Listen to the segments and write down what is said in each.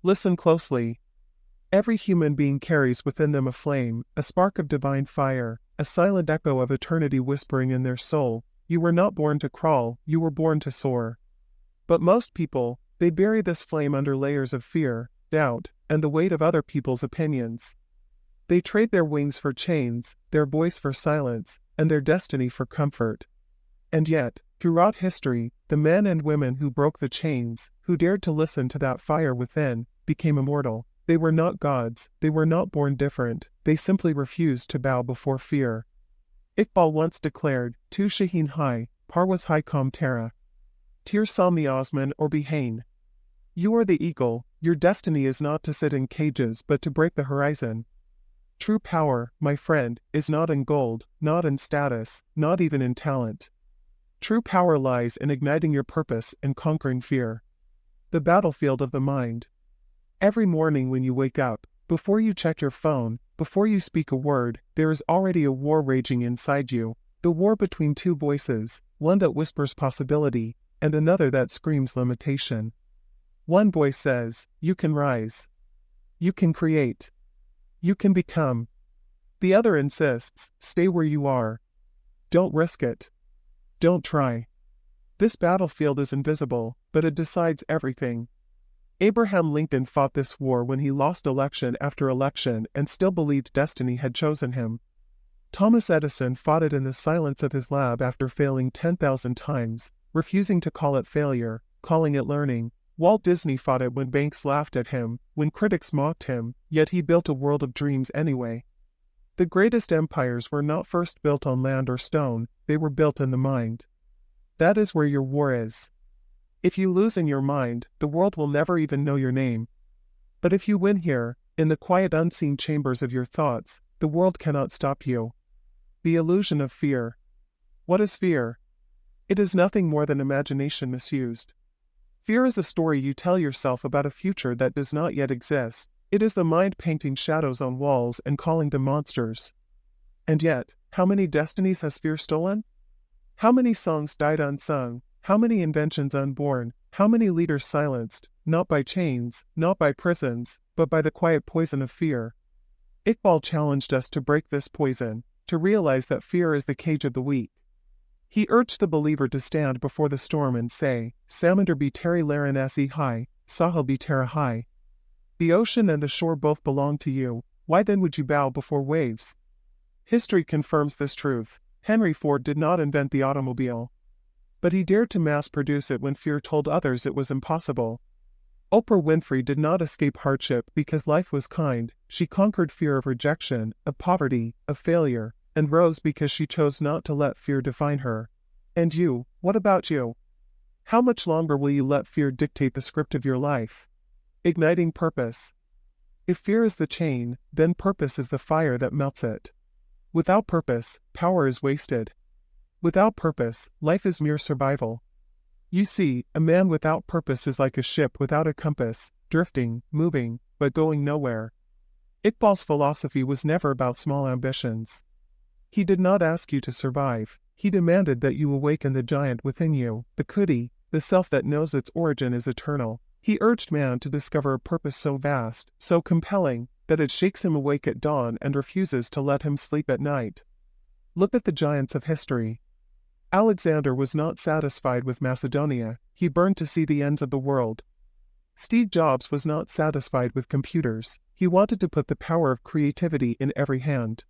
Listen closely. Every human being carries within them a flame, a spark of divine fire, a silent echo of eternity whispering in their soul, "You were not born to crawl, you were born to soar." But most people, they bury this flame under layers of fear, doubt, and the weight of other people's opinions. They trade their wings for chains, their voice for silence, and their destiny for comfort. And yet, throughout history, the men and women who broke the chains, who dared to listen to that fire within, became immortal. They were not gods, they were not born different, they simply refused to bow before fear. Iqbal once declared, "Tu Shaheen hai, parwas hai kam tera. Tir salmi Osman or Behane." You are the eagle, your destiny is not to sit in cages but to break the horizon. True power, my friend, is not in gold, not in status, not even in talent. True power lies in igniting your purpose and conquering fear. The battlefield of the mind. Every morning when you wake up, before you check your phone, before you speak a word, there is already a war raging inside you, the war between two voices, one that whispers possibility, and another that screams limitation. One voice says, "You can rise. You can create. You can become." The other insists, "Stay where you are. Don't risk it. Don't try." This battlefield is invisible, but it decides everything. Abraham Lincoln fought this war when he lost election after election and still believed destiny had chosen him. Thomas Edison fought it in the silence of his lab after failing 10,000 times, refusing to call it failure, calling it learning. Walt Disney fought it when banks laughed at him, when critics mocked him, yet he built a world of dreams anyway. The greatest empires were not first built on land or stone, they were built in the mind. That is where your war is. If you lose in your mind, the world will never even know your name. But if you win here, in the quiet unseen chambers of your thoughts, the world cannot stop you. The illusion of fear. What is fear? It is nothing more than imagination misused. Fear is a story you tell yourself about a future that does not yet exist. It is the mind painting shadows on walls and calling them monsters. And yet, how many destinies has fear stolen? How many songs died unsung? How many inventions unborn? How many leaders silenced, not by chains, not by prisons, but by the quiet poison of fear? Iqbal challenged us to break this poison, to realize that fear is the cage of the weak. He urged the believer to stand before the storm and say, "Samandar bi teri laran asi hai, sahel bi tera hai." The ocean and the shore both belong to you, why then would you bow before waves? History confirms this truth. Henry Ford did not invent the automobile. But he dared to mass-produce it when fear told others it was impossible. Oprah Winfrey did not escape hardship because life was kind, she conquered fear of rejection, of poverty, of failure, and rose because she chose not to let fear define her. And you, what about you? How much longer will you let fear dictate the script of your life? Igniting purpose. If fear is the chain, then purpose is the fire that melts it. Without purpose, power is wasted. Without purpose, life is mere survival. You see, a man without purpose is like a ship without a compass, drifting, moving, but going nowhere. Iqbal's philosophy was never about small ambitions. He did not ask you to survive, he demanded that you awaken the giant within you, the Khudi, the self that knows its origin is eternal. He urged man to discover a purpose so vast, so compelling, that it shakes him awake at dawn and refuses to let him sleep at night. Look at the giants of history. Alexander was not satisfied with Macedonia, he burned to see the ends of the world. Steve Jobs was not satisfied with computers, he wanted to put the power of creativity in every hand.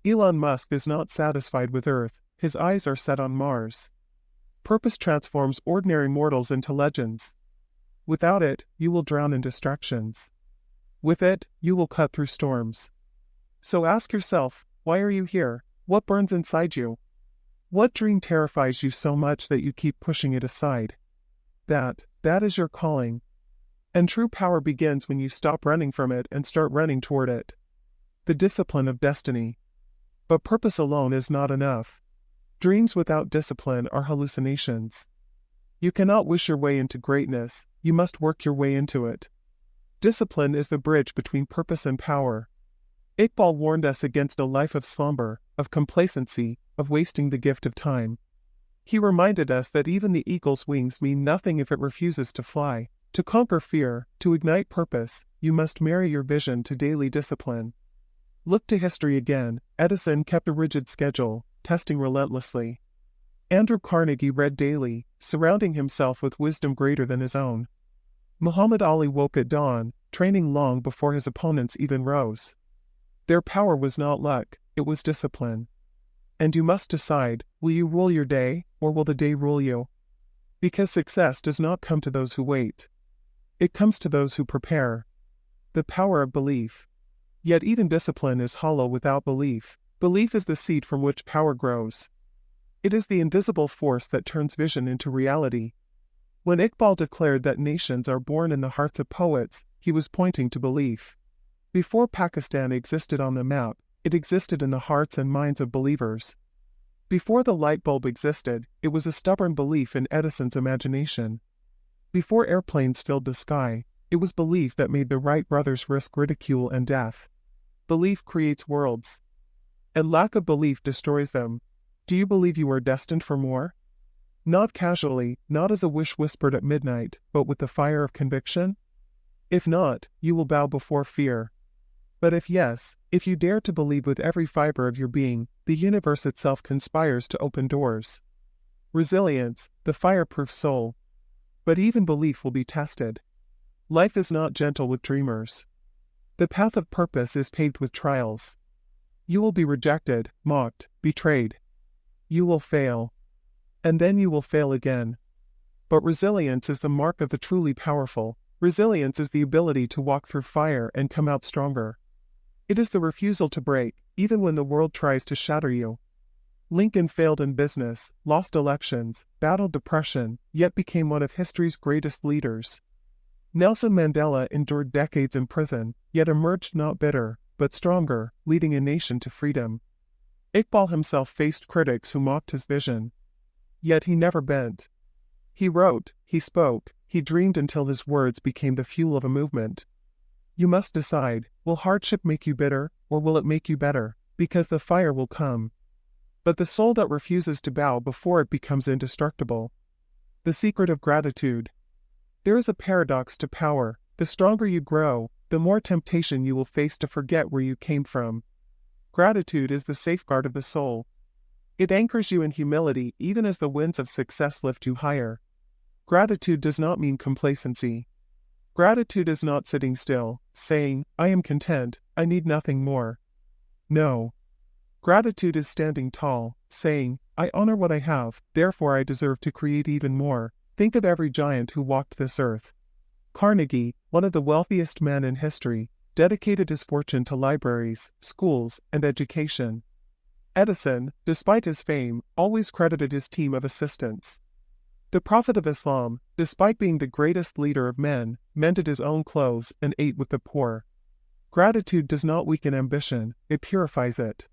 Elon Musk is not satisfied with Earth, his eyes are set on Mars. Purpose transforms ordinary mortals into legends. Without it, you will drown in distractions. With it, you will cut through storms. So ask yourself, why are you here? What burns inside you? What dream terrifies you so much that you keep pushing it aside? That is your calling. And true power begins when you stop running from it and start running toward it. The discipline of destiny. But purpose alone is not enough. Dreams without discipline are hallucinations. You cannot wish your way into greatness, you must work your way into it. Discipline is the bridge between purpose and power. Iqbal warned us against a life of slumber, of complacency, of wasting the gift of time. He reminded us that even the eagle's wings mean nothing if it refuses to fly. To conquer fear, To ignite purpose, you must marry your vision to daily discipline. Look to history again. Edison kept a rigid schedule, testing relentlessly. Andrew Carnegie read daily, surrounding himself with wisdom greater than his own. Muhammad Ali woke at dawn, training long before his opponents even rose. Their power was not luck, it was discipline. And you must decide, will you rule your day, or will the day rule you? Because success does not come to those who wait. It comes to those who prepare. The power of belief. Yet even discipline is hollow without belief. Belief is the seed from which power grows. It is the invisible force that turns vision into reality. When Iqbal declared that nations are born in the hearts of poets, he was pointing to belief. Before Pakistan existed on the map, it existed in the hearts and minds of believers. Before the light bulb existed, it was a stubborn belief in Edison's imagination. Before airplanes filled the sky, it was belief that made the Wright brothers risk ridicule and death. Belief creates worlds. And lack of belief destroys them. Do you believe you are destined for more? Not casually, not as a wish whispered at midnight, but with the fire of conviction? If not, you will bow before fear. But if yes, if you dare to believe with every fiber of your being, the universe itself conspires to open doors. Resilience, the fireproof soul. But even belief will be tested. Life is not gentle with dreamers. The path of purpose is paved with trials. You will be rejected, mocked, betrayed. You will fail. And then you will fail again. But resilience is the mark of the truly powerful. Resilience is the ability to walk through fire and come out stronger. It is the refusal to break, even when the world tries to shatter you. Lincoln failed in business, lost elections, battled depression, yet became one of history's greatest leaders. Nelson Mandela endured decades in prison, yet emerged not bitter, but stronger, leading a nation to freedom. Iqbal himself faced critics who mocked his vision. Yet he never bent. He wrote, he spoke, he dreamed until his words became the fuel of a movement. You must decide, will hardship make you bitter, or will it make you better? Because the fire will come. But the soul that refuses to bow before it becomes indestructible. The secret of gratitude. There is a paradox to power. The stronger you grow, the more temptation you will face to forget where you came from. Gratitude is the safeguard of the soul. It anchors you in humility even as the winds of success lift you higher. Gratitude does not mean complacency. Gratitude is not sitting still, saying, I am content, I need nothing more. No. Gratitude is standing tall, saying, I honor what I have, therefore I deserve to create even more. Think of every giant who walked this earth. Carnegie, one of the wealthiest men in history, dedicated his fortune to libraries, schools, and education. Edison, despite his fame, always credited his team of assistants. The Prophet of Islam, despite being the greatest leader of men, mended his own clothes and ate with the poor. Gratitude does not weaken ambition, it purifies it.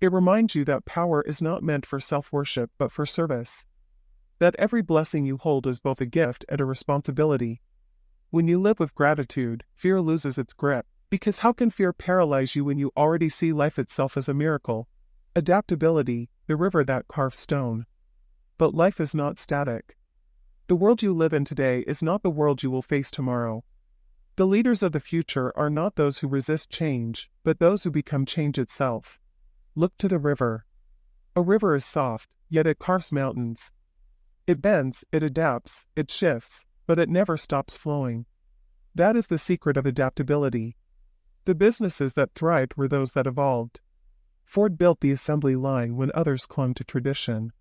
It reminds you that power is not meant for self-worship but for service. That every blessing you hold is both a gift and a responsibility. When you live with gratitude, fear loses its grip, because how can fear paralyze you when you already see life itself as a miracle? Adaptability, the river that carves stone. But life is not static. The world you live in today is not the world you will face tomorrow. The leaders of the future are not those who resist change, but those who become change itself. Look to the river. A river is soft, yet it carves mountains. It bends, it adapts, it shifts, but it never stops flowing. That is the secret of adaptability. The businesses that thrived were those that evolved. Ford built the assembly line when others clung to tradition.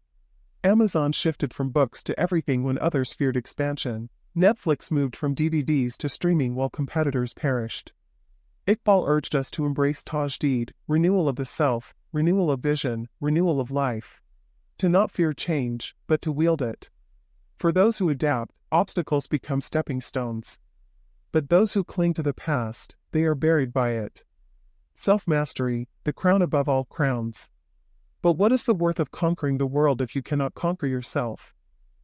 Amazon shifted from books to everything when others feared expansion. Netflix moved from DVDs to streaming while competitors perished. Iqbal urged us to embrace Tajdid, renewal of the self, renewal of vision, renewal of life. To not fear change, but to wield it. For those who adapt, obstacles become stepping stones. But those who cling to the past, they are buried by it. Self-mastery, the crown above all crowns. But what is the worth of conquering the world if you cannot conquer yourself?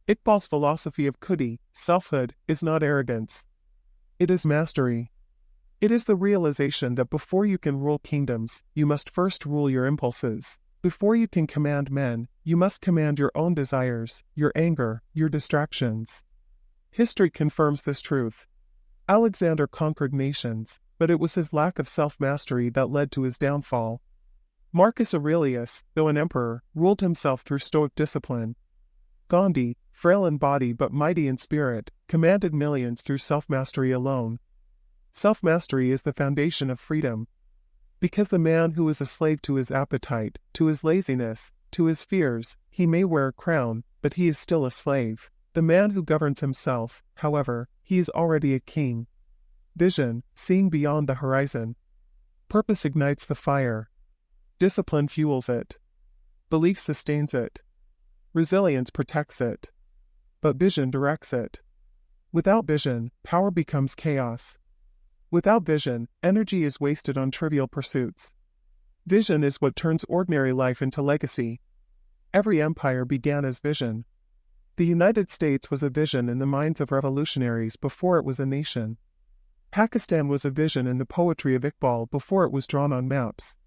Iqbal's philosophy of khudi, selfhood, is not arrogance. It is mastery. It is the realization that before you can rule kingdoms, you must first rule your impulses. Before you can command men, you must command your own desires, your anger, your distractions. History confirms this truth. Alexander conquered nations, but it was his lack of self-mastery that led to his downfall. Marcus Aurelius, though an emperor, ruled himself through stoic discipline. Gandhi, frail in body but mighty in spirit, commanded millions through self-mastery alone. Self-mastery is the foundation of freedom. Because the man who is a slave to his appetite, to his laziness, to his fears, he may wear a crown, but he is still a slave. The man who governs himself, however, he is already a king. Vision, seeing beyond the horizon. Purpose ignites the fire. Discipline fuels it. Belief sustains it. Resilience protects it. But vision directs it. Without vision, power becomes chaos. Without vision, energy is wasted on trivial pursuits. Vision is what turns ordinary life into legacy. Every empire began as vision. The United States was a vision in the minds of revolutionaries before it was a nation. Pakistan was a vision in the poetry of Iqbal before it was drawn on maps.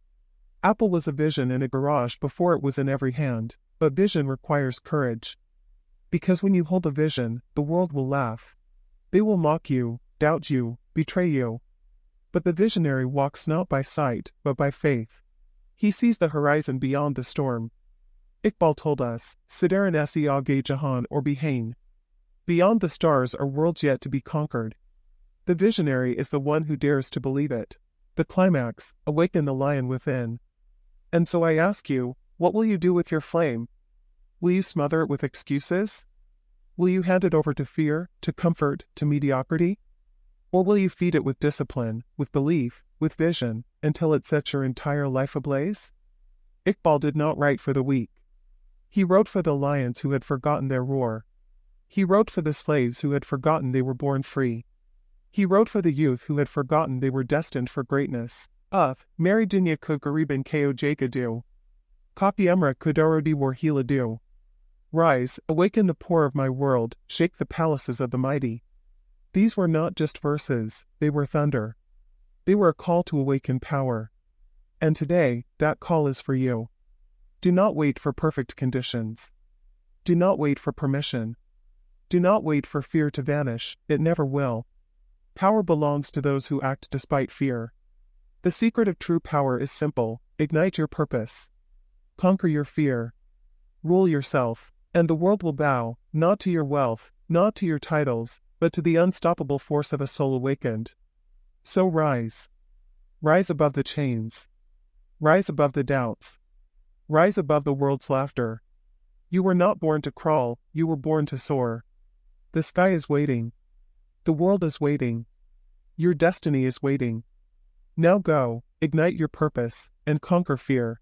Apple was a vision in a garage before it was in every hand, but vision requires courage. Because when you hold a vision, the world will laugh. They will mock you, doubt you, betray you. But the visionary walks not by sight, but by faith. He sees the horizon beyond the storm. Iqbal told us, Sidaran se aage jahan or bihain. Beyond the stars are worlds yet to be conquered. The visionary is the one who dares to believe it. The climax, awaken the lion within. And so I ask you, what will you do with your flame? Will you smother it with excuses? Will you hand it over to fear, to comfort, to mediocrity? Or will you feed it with discipline, with belief, with vision, until it sets your entire life ablaze? Iqbal did not write for the weak. He wrote for the lions who had forgotten their roar. He wrote for the slaves who had forgotten they were born free. He wrote for the youth who had forgotten they were destined for greatness. Mary Dunya ku garibin ko jagadu. Kapi emra kudarodi war hiladu. Rise, awaken the poor of my world, shake the palaces of the mighty. These were not just verses, they were thunder. They were a call to awaken power. And today, that call is for you. Do not wait for perfect conditions. Do not wait for permission. Do not wait for fear to vanish, it never will. Power belongs to those who act despite fear. The secret of true power is simple: ignite your purpose. Conquer your fear. Rule yourself, and the world will bow, not to your wealth, not to your titles, but to the unstoppable force of a soul awakened. So rise. Rise above the chains. Rise above the doubts. Rise above the world's laughter. You were not born to crawl, you were born to soar. The sky is waiting. The world is waiting. Your destiny is waiting. Now go, ignite your purpose, and conquer fear.